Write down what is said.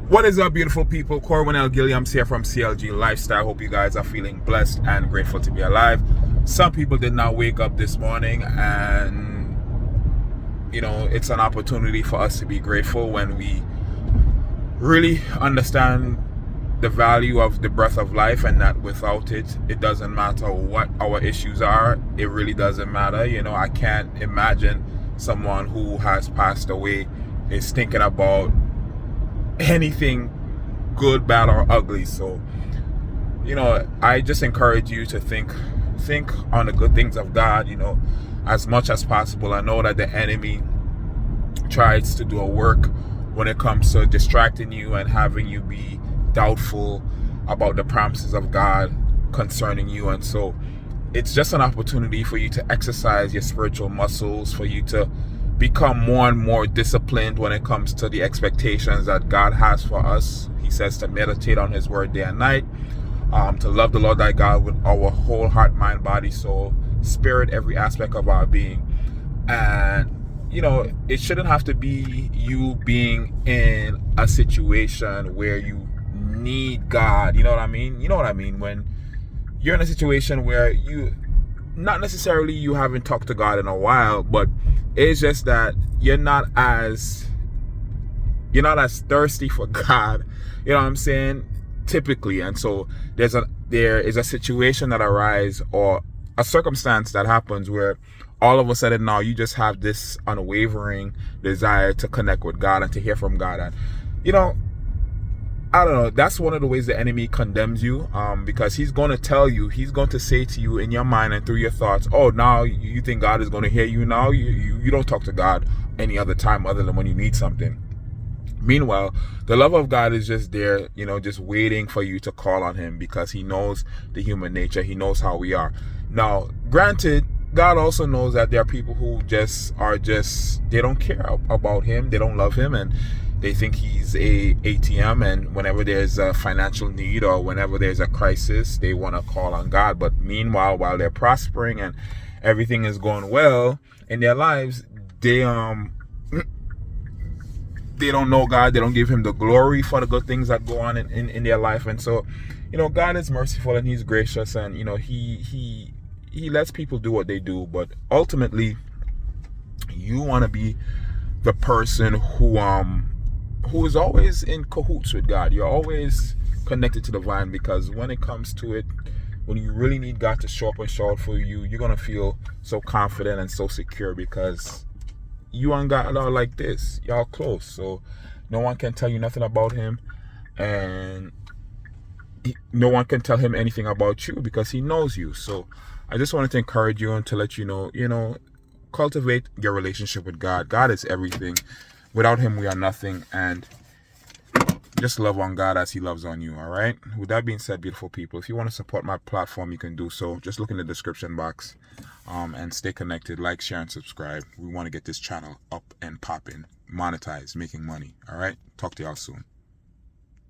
What is up, beautiful people? Corwin I'm here from CLGLifestyle. Hope you guys are feeling blessed and grateful to be alive. Some people did not wake up this morning, and it's an opportunity for us to be grateful when we really understand the value of the breath of life, and that without it, it doesn't matter what our issues are. It really doesn't matter. I can't imagine someone who has passed away is thinking about anything good, bad, or ugly. So I just encourage you to think on the good things of God, as much as possible. I know that the enemy tries to do a work when it comes to distracting you and having you be doubtful about the promises of God concerning you, and so it's just an opportunity for you to exercise your spiritual muscles, for you to become more and more disciplined when it comes to the expectations that God has for us. He says to meditate on His word day and night, to love the Lord thy God with our whole heart, mind, body, soul, spirit, every aspect of our being. And it shouldn't have to be you being in a situation where you need God. You know what I mean? When you're in a situation where not necessarily you haven't talked to God in a while, but it's just that you're not as thirsty for God, you know what I'm saying, typically. And so there is a situation that arises, or a circumstance that happens, where all of a sudden now you just have this unwavering desire to connect with God and to hear from God. And I don't know, that's one of the ways the enemy condemns you, because he's going to say to you in your mind and through your thoughts, oh, now you think God is going to hear you now? You don't talk to God any other time other than when you need something. Meanwhile, the love of God is just there, just waiting for you to call on Him, because He knows the human nature. He knows how we are. Now, granted, God also knows that there are people who they don't care about Him. They don't love Him, and they think He's a ATM, and whenever there's a financial need or whenever there's a crisis, they want to call on God. But meanwhile, while they're prospering and everything is going well in their lives, they don't know God. They don't give Him the glory for the good things that go on in their life. And so, God is merciful and He's gracious, and He lets people do what they do. But ultimately, you want to be the person who is always in cahoots with God. You're always connected to the vine, because when it comes to it, when you really need God to show up and show out for you, you're going to feel so confident and so secure, because you and God are like this. Y'all close. So no one can tell you nothing about Him, and no one can tell Him anything about you, because He knows you. So I just wanted to encourage you and to let you know, cultivate your relationship with God. God is everything. Without Him, we are nothing. And just love on God as He loves on you, all right? With that being said, beautiful people, if you want to support my platform, you can do so. Just look in the description box, and stay connected. Like, share, and subscribe. We want to get this channel up and popping, monetized, making money, all right? Talk to y'all soon.